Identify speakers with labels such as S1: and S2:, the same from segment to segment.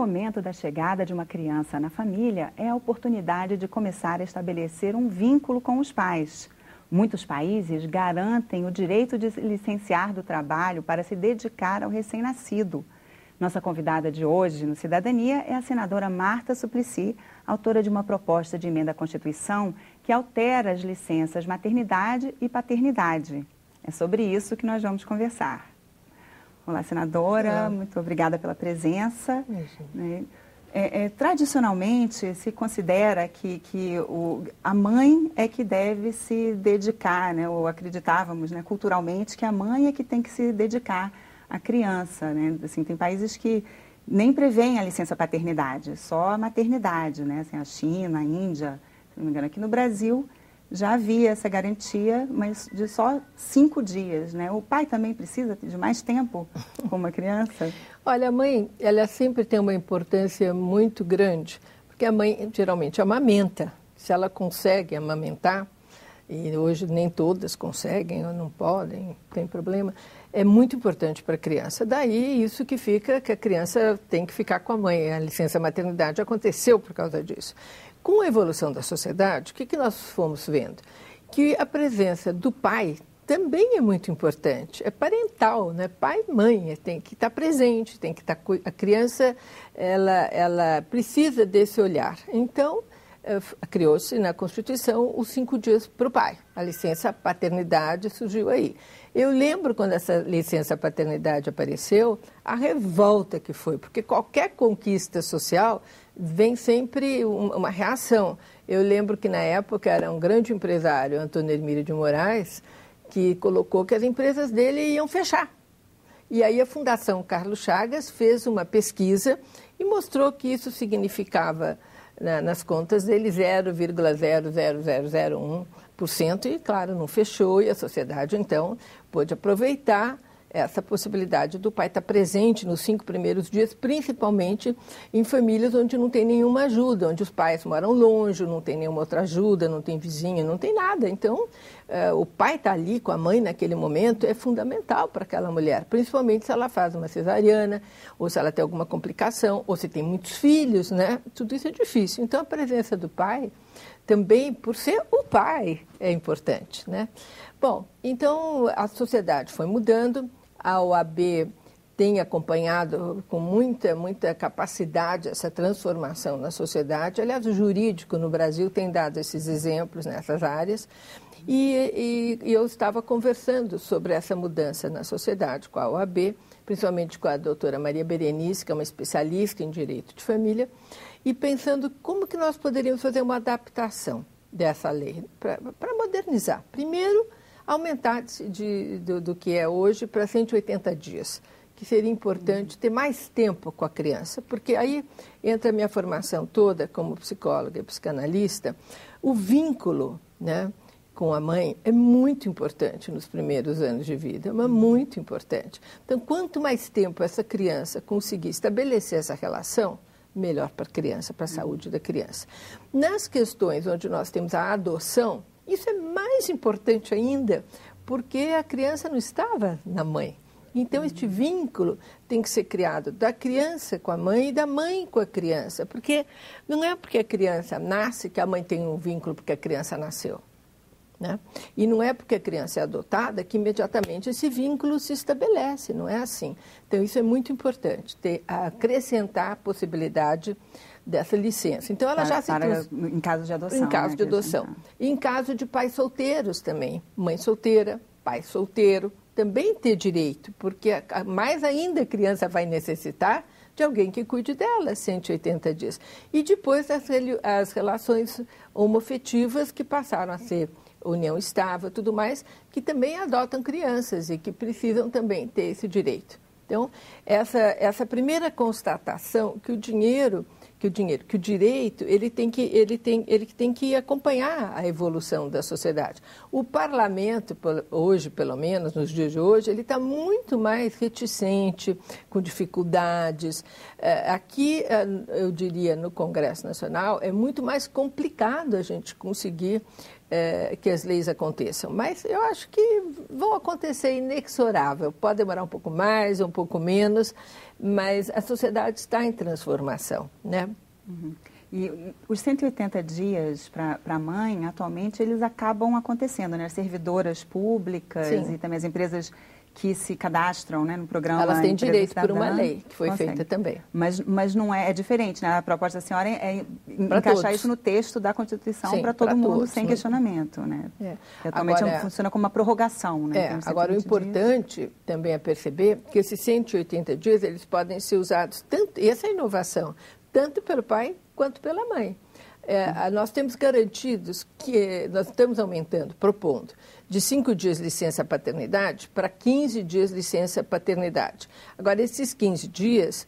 S1: momento da chegada de uma criança na família é a oportunidade de começar a estabelecer um vínculo com os pais. Muitos países garantem o direito de licenciar do trabalho para se dedicar ao recém-nascido. Nossa convidada de hoje no Cidadania é a senadora Marta Suplicy, autora de uma proposta de emenda à Constituição que altera as licenças maternidade e paternidade. É sobre isso que nós vamos conversar. Olá, senadora, muito obrigada pela presença. Tradicionalmente, se considera que a mãe é que deve se dedicar, né? Ou acreditávamos, né, culturalmente, que a mãe é que tem que se dedicar à criança. Né? Assim, tem países que nem prevêem a licença paternidade, só a maternidade, né? Assim, a China, a Índia, se não me engano, aqui no Brasil já havia essa garantia, mas de só 5 dias, né? O pai também precisa de mais tempo com uma criança?
S2: Olha, a mãe, ela sempre tem uma importância muito grande, porque a mãe geralmente amamenta. Se ela consegue amamentar, e hoje nem todas conseguem ou não podem, tem problema, é muito importante para a criança. Daí isso que fica, que a criança tem que ficar com a mãe. A licença maternidade aconteceu por causa disso. Com a evolução da sociedade, o que nós fomos vendo? Que a presença do pai também é muito importante. É parental, né? Pai e mãe tem que estar presente, tem que estar... A criança, ela precisa desse olhar. Então, criou-se na Constituição os 5 dias para o pai. A licença paternidade surgiu aí. Eu lembro quando essa licença paternidade apareceu, a revolta que foi, porque qualquer conquista social vem sempre uma reação. Eu lembro que na época era um grande empresário, Antônio Hermílio de Moraes, que colocou que as empresas dele iam fechar. E aí a Fundação Carlos Chagas fez uma pesquisa e mostrou que isso significava, nas contas dele, 0,00001%, e claro, não fechou, e a sociedade então pôde aproveitar essa possibilidade do pai estar presente nos 5 primeiros dias, principalmente em famílias onde não tem nenhuma ajuda, onde os pais moram longe, não tem nenhuma outra ajuda, não tem vizinho, não tem nada. Então, o pai estar ali com a mãe naquele momento é fundamental para aquela mulher, principalmente se ela faz uma cesariana, ou se ela tem alguma complicação, ou se tem muitos filhos, né? Tudo isso é difícil. Então, a presença do pai também, por ser o pai, é importante, né? Bom, então a sociedade foi mudando. A OAB tem acompanhado com muita capacidade essa transformação na sociedade. Aliás, o jurídico no Brasil tem dado esses exemplos nessas áreas. E eu estava conversando sobre essa mudança na sociedade com a OAB, principalmente com a doutora Maria Berenice, que é uma especialista em direito de família, e pensando como que nós poderíamos fazer uma adaptação dessa lei para modernizar. Primeiro, aumentar do que é hoje para 180 dias, que seria importante ter mais tempo com a criança, porque aí entra a minha formação toda como psicóloga e psicanalista. O vínculo, né, com a mãe é muito importante nos primeiros anos de vida, mas muito importante. Então, quanto mais tempo essa criança conseguir estabelecer essa relação, melhor para a criança, para a saúde da criança. Nas questões onde nós temos a adoção, isso é mais importante ainda, porque a criança não estava na mãe. Então, este vínculo tem que ser criado da criança com a mãe e da mãe com a criança, porque não é porque a criança nasce que a mãe tem um vínculo porque a criança nasceu, né? E não é porque a criança é adotada que imediatamente esse vínculo se estabelece, não é assim. Então, isso é muito importante, acrescentar a possibilidade dessa licença. Então, ela
S1: em caso de adoção.
S2: Em caso de adoção. E em caso de pais solteiros também. Mãe solteira, pai solteiro, também ter direito, porque mais ainda a criança vai necessitar de alguém que cuide dela 180 dias. E depois as relações homoafetivas que passaram a ser união estável, tudo mais, que também adotam crianças e que precisam também ter esse direito. Então, essa primeira constatação que o direito, ele tem que acompanhar a evolução da sociedade. O parlamento, hoje, pelo menos, nos dias de hoje, ele está muito mais reticente, com dificuldades. Aqui, eu diria, no Congresso Nacional, é muito mais complicado a gente conseguir que as leis aconteçam, mas eu acho que vão acontecer inexorável. Pode demorar um pouco mais, um pouco menos, mas a sociedade está em transformação, né?
S1: Uhum. E os 180 dias para a mãe, atualmente, eles acabam acontecendo, né? As servidoras públicas e também as empresas que se cadastram, né, no programa.
S2: Elas têm direito por uma lei que foi feita também.
S1: Mas não é diferente, né? A proposta da senhora é encaixar todos. Isso no texto da Constituição para todo mundo, todos, sem questionamento, né? Atualmente funciona como uma prorrogação, né?
S2: Agora, o importante também é perceber que esses 180 dias, eles podem ser usados tanto, e essa é a inovação, tanto pelo pai quanto pela mãe. Nós temos garantidos que nós estamos aumentando, propondo, de 5 dias licença paternidade para 15 dias licença paternidade. Agora, esses 15 dias,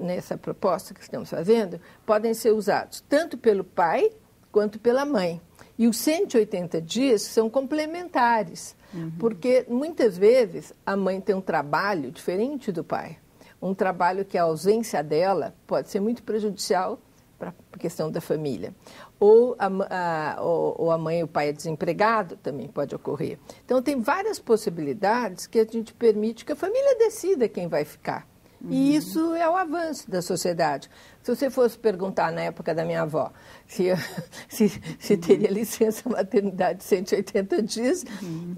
S2: nessa proposta que estamos fazendo, podem ser usados tanto pelo pai quanto pela mãe. E os 180 dias são complementares, porque muitas vezes a mãe tem um trabalho diferente do pai. Um trabalho que a ausência dela pode ser muito prejudicial para a questão da família. Ou a mãe e o pai é desempregado, também pode ocorrer. Então, tem várias possibilidades que a gente permite que a família decida quem vai ficar. E isso é o avanço da sociedade. Se você fosse perguntar na época da minha avó se teria licença maternidade de 180 dias,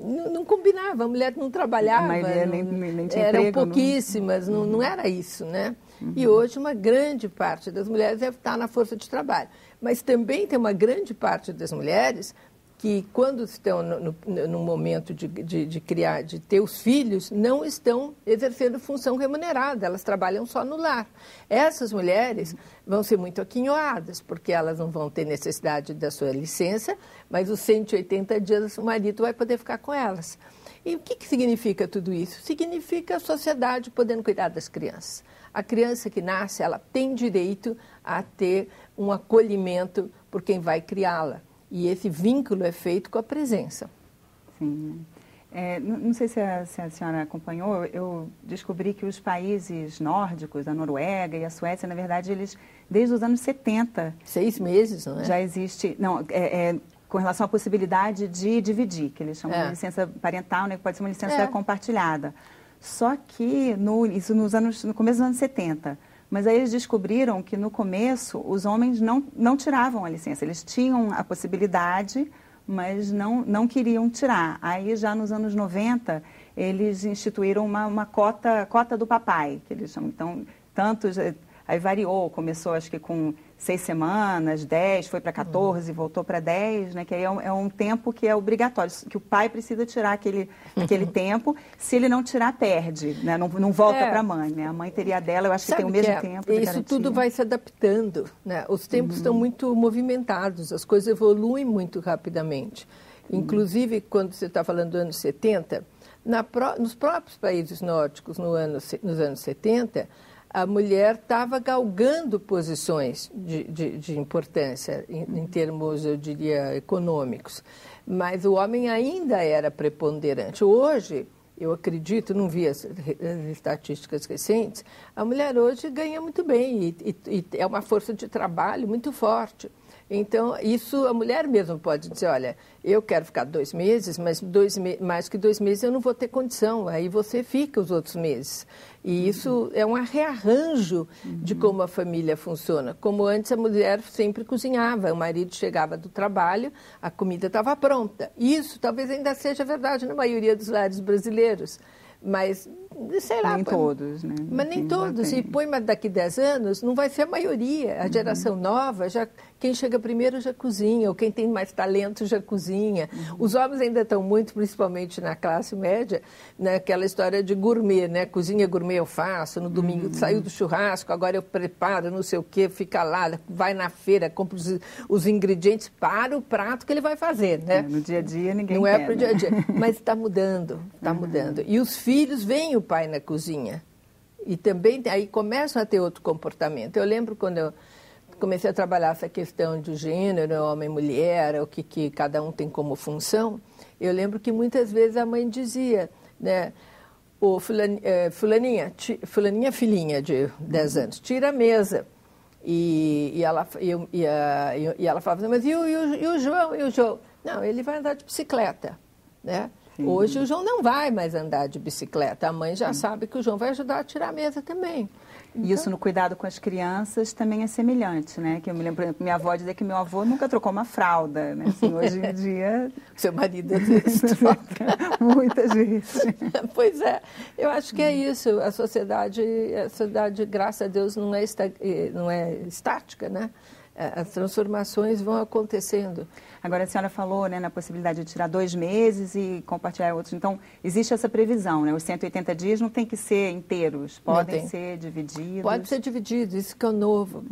S2: não combinava, a mulher não trabalhava. A maioria nem tinha eram emprego, pouquíssimas, não era isso, né? E hoje uma grande parte das mulheres deve estar na força de trabalho. Mas também tem uma grande parte das mulheres que, quando estão no momento de criar, de ter os filhos, não estão exercendo função remunerada, elas trabalham só no lar. Essas mulheres vão ser muito aquinhoadas, porque elas não vão ter necessidade da sua licença, mas os 180 dias o marido vai poder ficar com elas. E o que significa tudo isso? Significa a sociedade podendo cuidar das crianças. A criança que nasce, ela tem direito a ter um acolhimento por quem vai criá-la. E esse vínculo é feito com a presença.
S1: Sim. Não sei se a senhora acompanhou, eu descobri que os países nórdicos, a Noruega e a Suécia, na verdade, eles, desde os anos 70...
S2: 6 meses, não é?
S1: Já existe... Não, com relação à possibilidade de dividir, que eles chamam de licença parental, né, que pode ser uma licença compartilhada. Só que, isso no começo dos anos 70... Mas aí eles descobriram que, no começo, os homens não tiravam a licença. Eles tinham a possibilidade, mas não queriam tirar. Aí, já nos anos 90, eles instituíram uma cota do papai, que eles chamam. Então, aí variou, começou acho que com 6 semanas, 10, foi para 14, voltou para 10, né? Que aí é um tempo que é obrigatório, que o pai precisa tirar aquele tempo. Se ele não tirar, perde, né? Não volta para a mãe, né? A mãe teria a dela, eu acho que tem o mesmo tempo de
S2: isso
S1: garantia.
S2: Tudo vai se adaptando, né? Os tempos estão muito movimentados, as coisas evoluem muito rapidamente. Inclusive, quando você está falando dos anos 70, nos próprios países nórdicos, nos anos 70, a mulher estava galgando posições de importância em termos, eu diria, econômicos. Mas o homem ainda era preponderante. Hoje, eu acredito, não vi as estatísticas recentes, a mulher hoje ganha muito bem e é uma força de trabalho muito forte. Então, isso a mulher mesmo pode dizer, olha, eu quero ficar 2 meses, mas mais que 2 meses eu não vou ter condição, aí você fica os outros meses. E isso é um rearranjo de como a família funciona. Como antes a mulher sempre cozinhava, o marido chegava do trabalho, a comida estava pronta. Isso talvez ainda seja verdade na maioria dos lares brasileiros. Mas, sei lá...
S1: Nem todos, né?
S2: Mas nem todos. E põe, mas daqui 10 anos não vai ser a maioria. A geração nova, quem chega primeiro já cozinha, ou quem tem mais talento já cozinha. Os homens ainda estão muito, principalmente na classe média, naquela história de gourmet, né? Cozinha gourmet eu faço, no domingo saiu do churrasco, agora eu preparo, não sei o quê, fica lá, vai na feira, compra os ingredientes para o prato que ele vai fazer, né?
S1: No dia a dia ninguém
S2: não é para o dia a dia, mas está mudando, está mudando. E os filhos veem o pai na cozinha e também aí começam a ter outro comportamento. Eu lembro quando eu comecei a trabalhar essa questão de gênero, homem e mulher, o que cada um tem como função, eu lembro que muitas vezes a mãe dizia, né, fulaninha filhinha de 10 anos, tira a mesa. E ela falava assim, mas e o João? E o João? Não, ele vai andar de bicicleta, né? Sim. Hoje o João não vai mais andar de bicicleta. A mãe já sabe que o João vai ajudar a tirar a mesa também.
S1: Então, isso no cuidado com as crianças também é semelhante, né? Que eu me lembro, por exemplo, minha avó dizia que meu avô nunca trocou uma fralda, né? Assim, hoje em dia...
S2: Seu marido às vezes troca.
S1: Muitas vezes.
S2: Pois é, eu acho que é isso. A sociedade, graças a Deus, não é estática, né? As transformações vão acontecendo.
S1: Agora, a senhora falou, né, na possibilidade de tirar 2 meses e compartilhar outros. Então, existe essa previsão, né? Os 180 dias não tem que ser inteiros, podem ser divididos.
S2: Pode ser dividido, isso que é o novo.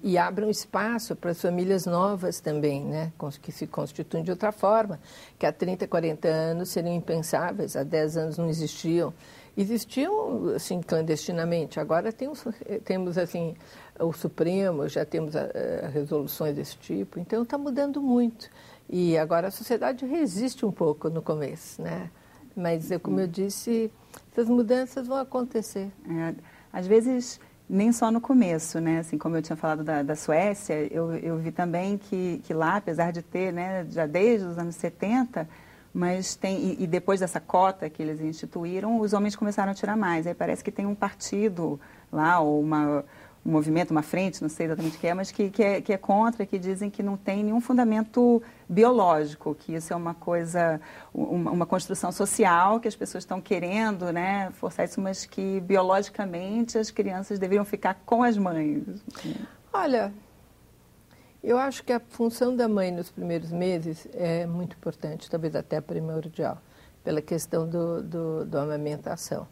S2: E abre um espaço para as famílias novas também, né? Que se constituem de outra forma, que há 30, 40 anos seriam impensáveis, há 10 anos não existiam. Existiam, assim, clandestinamente. Agora temos assim, o Supremo, já temos resoluções desse tipo. Então, está mudando muito. E agora a sociedade resiste um pouco no começo, né? Mas, como eu disse, essas mudanças vão acontecer.
S1: Às vezes, nem só no começo, né? Assim, como eu tinha falado da Suécia, eu vi também que lá, apesar de ter, né, já desde os anos 70... Mas e depois dessa cota que eles instituíram, os homens começaram a tirar mais. Aí parece que tem um partido lá, ou um movimento, uma frente, não sei exatamente o que é, mas que é contra, que dizem que não tem nenhum fundamento biológico, que isso é uma coisa, uma construção social, que as pessoas estão querendo, né, forçar isso, mas que biologicamente as crianças deveriam ficar com as mães.
S2: Olha... Eu acho que a função da mãe nos primeiros meses é muito importante, talvez até primordial, pela questão da amamentação.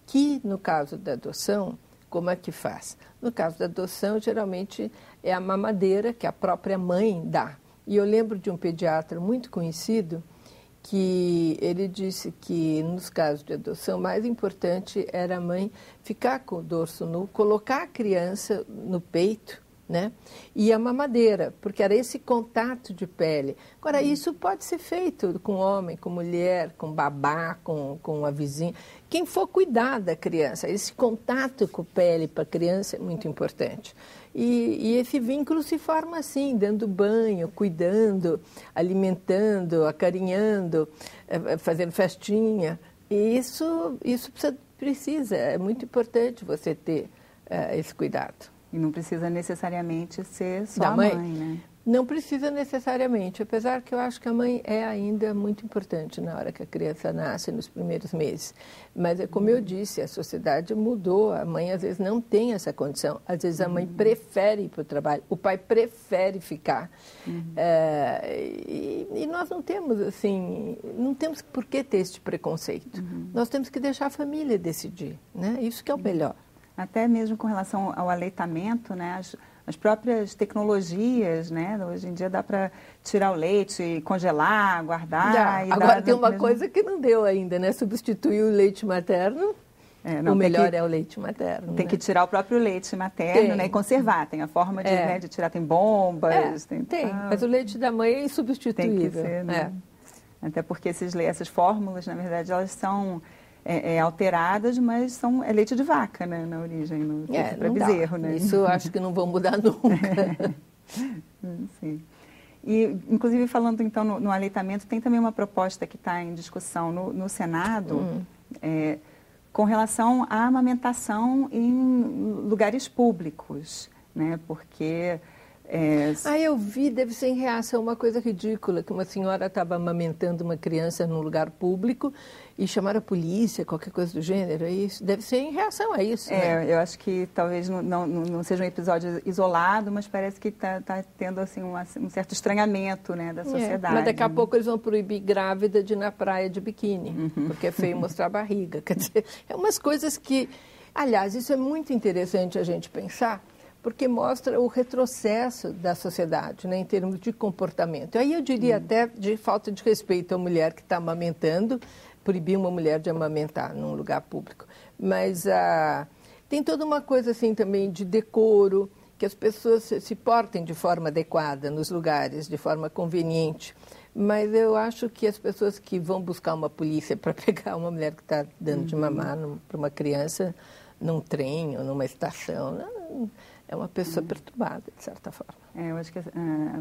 S2: Que, no caso da adoção, como é que faz? No caso da adoção, geralmente é a mamadeira que a própria mãe dá. E eu lembro de um pediatra muito conhecido que ele disse que, nos casos de adoção, mais importante era a mãe ficar com o dorso nu, colocar a criança no peito, né? E a mamadeira, porque era esse contato de pele. Agora, isso pode ser feito com homem, com mulher, com babá, com a vizinha. Quem for cuidar da criança, esse contato com a pele para a criança é muito importante. E esse vínculo se forma assim, dando banho, cuidando, alimentando, acarinhando, fazendo festinha. E isso precisa, é muito importante você ter esse cuidado.
S1: E não precisa necessariamente ser só a mãe, né?
S2: Não precisa necessariamente, apesar que eu acho que a mãe é ainda muito importante na hora que a criança nasce, nos primeiros meses. Mas é como eu disse, a sociedade mudou, a mãe às vezes não tem essa condição, às vezes a mãe prefere ir para o trabalho, o pai prefere ficar. E nós não temos, assim, não temos por que ter esse preconceito. Nós temos que deixar a família decidir, né? Isso que é o melhor.
S1: Até mesmo com relação ao aleitamento, né? As próprias tecnologias, né? Hoje em dia dá para tirar o leite, congelar, guardar.
S2: Agora tem uma coisa que não deu ainda, né? Substituir o leite materno. O melhor é o leite materno.
S1: Tem que tirar o próprio leite materno, né? E conservar. Tem a forma de tirar, tem bombas. Tem,
S2: mas o leite da mãe é insubstituível.
S1: Tem que ser, né? Até porque essas fórmulas, na verdade, elas são... alteradas, mas é leite de vaca, né, na origem, para bezerro, né?
S2: Isso acho que não vão mudar nunca.
S1: Sim. E, inclusive, falando então no aleitamento, tem também uma proposta que está em discussão no Senado com relação à amamentação em lugares públicos, né? Porque...
S2: eu vi, deve ser em reação a uma coisa ridícula, que uma senhora estava amamentando uma criança num lugar público e chamaram a polícia, qualquer coisa do gênero. Isso deve ser em reação a isso. Né?
S1: Eu acho que talvez não seja um episódio isolado, mas parece que está tendo assim, um certo estranhamento, né, da sociedade.
S2: Mas daqui a pouco eles vão proibir grávida de ir na praia de biquíni, porque é feio mostrar a barriga. Quer dizer, é umas coisas que... Aliás, isso é muito interessante a gente pensar, porque mostra o retrocesso da sociedade, né, em termos de comportamento. Aí eu diria até de falta de respeito à mulher que está amamentando, proibir uma mulher de amamentar num lugar público. Mas tem toda uma coisa assim também de decoro, que as pessoas se portem de forma adequada nos lugares, de forma conveniente. Mas eu acho que as pessoas que vão buscar uma polícia para pegar uma mulher que está dando de mamar para uma criança num trem ou numa estação... é uma pessoa perturbada, de certa forma.
S1: Eu acho que a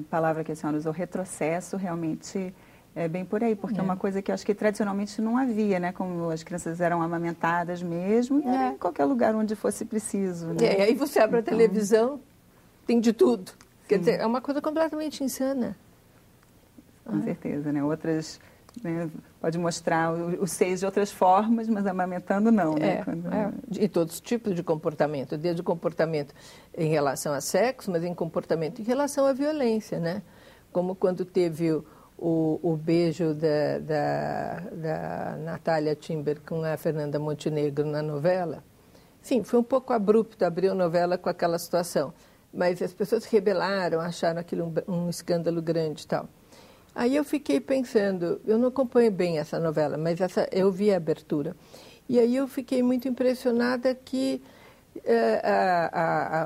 S1: palavra que a senhora usou, retrocesso, realmente é bem por aí, porque é uma coisa que eu acho que tradicionalmente não havia, né? Como as crianças eram amamentadas mesmo, em qualquer lugar onde fosse preciso. Né?
S2: E aí você abre a televisão, tem de tudo. Quer dizer, é uma coisa completamente insana.
S1: Com certeza, né? Outras, né, pode mostrar os seios de outras formas, mas amamentando não, né?
S2: E todos os tipos de comportamento, desde o comportamento em relação a sexo, mas em comportamento em relação à violência, né? Como quando teve o beijo da Natália Timber com a Fernanda Montenegro na novela. Sim, foi um pouco abrupto abrir a novela com aquela situação, mas as pessoas se rebelaram, acharam aquilo um escândalo grande e tal. Aí eu fiquei pensando, eu não acompanho bem essa novela, mas eu vi a abertura. E aí eu fiquei muito impressionada que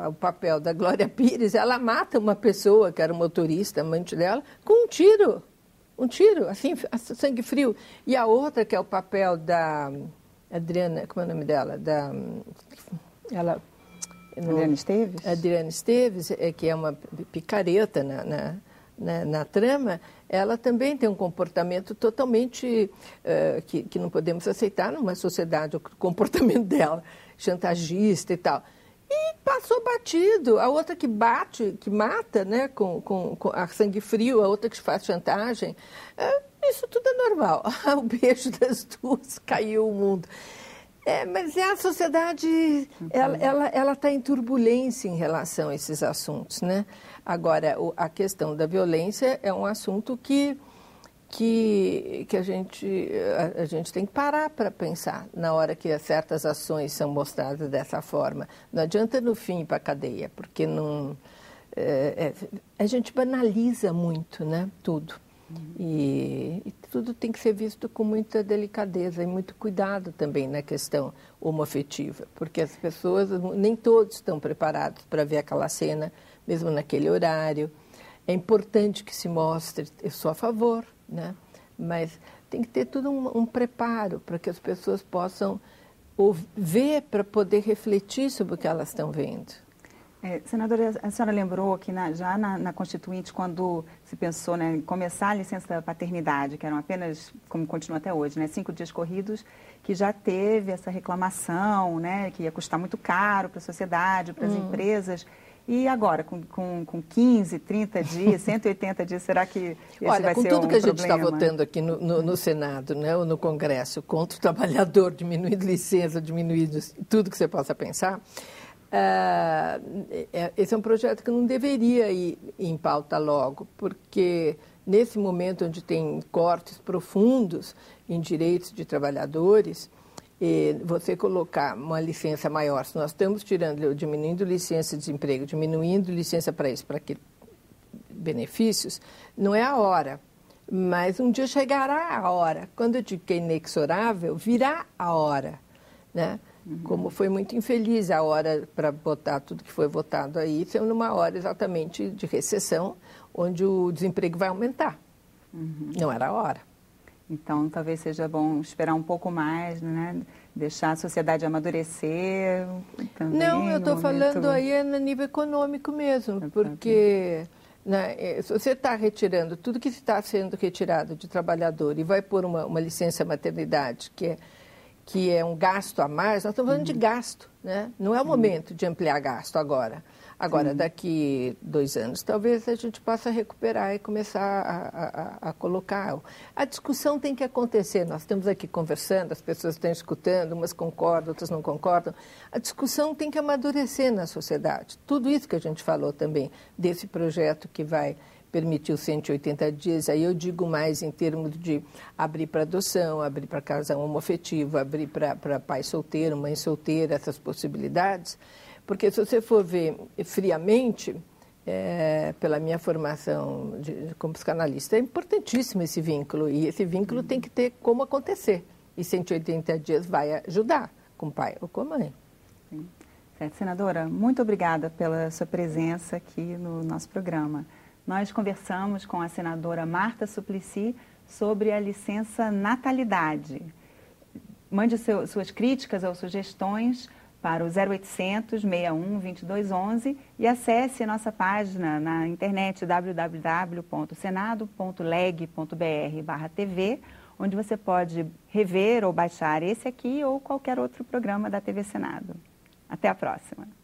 S2: o papel da Glória Pires, ela mata uma pessoa, que era o motorista, amante dela, com um tiro, assim, sangue frio. E a outra, que é o papel da Adriana, como é o nome dela?
S1: Adriana Esteves?
S2: Adriana Esteves, que é uma picareta na trama, ela também tem um comportamento totalmente que não podemos aceitar numa sociedade, o comportamento dela, chantagista e tal. E passou batido. A outra que bate, que mata, né, com a sangue frio, a outra que faz chantagem, isso tudo é normal. O beijo das duas, caiu o mundo. Mas a sociedade, ela está em turbulência em relação a esses assuntos, né? Agora, a questão da violência é um assunto que a gente tem que parar para pensar na hora que certas ações são mostradas dessa forma. Não adianta no fim ir para a cadeia, porque a gente banaliza muito, né, tudo. E tudo tem que ser visto com muita delicadeza e muito cuidado também na questão homoafetiva, porque as pessoas, nem todos estão preparados para ver aquela cena, mesmo naquele horário. É importante que se mostre, eu sou a favor, né? Mas tem que ter todo um preparo para que as pessoas possam ver, para poder refletir sobre o que elas estão vendo.
S1: Senadora, a senhora lembrou que já na Constituinte, quando se pensou, né, em começar a licença da paternidade, que eram apenas, como continua até hoje, né, 5 dias corridos, que já teve essa reclamação, né, que ia custar muito caro para a sociedade, para as empresas. E agora, com 15, 30 dias, 180 dias, será que esse vai ser um problema?
S2: Olha, com tudo que a gente está votando aqui no Senado, né, ou no Congresso, contra o trabalhador, diminuindo licença, diminuindo tudo que você possa pensar, esse é um projeto que não deveria ir em pauta logo, porque nesse momento onde tem cortes profundos em direitos de trabalhadores, você colocar uma licença maior, se nós estamos diminuindo licença de desemprego, diminuindo licença para isso, para aquele benefícios, não é a hora. Mas um dia chegará a hora. Quando eu digo que é inexorável, virá a hora, né? Como foi muito infeliz a hora para botar tudo que foi votado aí, sendo numa hora exatamente de recessão, onde o desemprego vai aumentar. Não era a hora.
S1: Então, talvez seja bom esperar um pouco mais, né? Deixar a sociedade amadurecer também.
S2: Não, eu estou falando aí no nível econômico mesmo, porque né, se você está retirando tudo que está sendo retirado de trabalhador e vai pôr uma licença maternidade, que é um gasto a mais, nós estamos falando de gasto, né? Não é o momento de ampliar gasto agora. Agora, daqui 2 anos, talvez a gente possa recuperar e começar a colocar. A discussão tem que acontecer. Nós estamos aqui conversando, as pessoas estão escutando, umas concordam, outras não concordam. A discussão tem que amadurecer na sociedade. Tudo isso que a gente falou também, desse projeto que vai permitir os 180 dias, aí eu digo mais em termos de abrir para adoção, abrir para casal homoafetivo, abrir para pai solteiro, mãe solteira, essas possibilidades. Porque se você for ver friamente, pela minha formação como psicanalista, é importantíssimo esse vínculo. E esse vínculo tem que ter como acontecer. E 180 dias vai ajudar com o pai ou com a mãe.
S1: Sim. Certo, senadora, muito obrigada pela sua presença aqui no nosso programa. Nós conversamos com a senadora Marta Suplicy sobre a licença natalidade. Mande suas críticas ou sugestões para o 0800 61 2211 e acesse nossa página na internet www.senado.leg.br/TV, onde você pode rever ou baixar esse aqui ou qualquer outro programa da TV Senado. Até a próxima!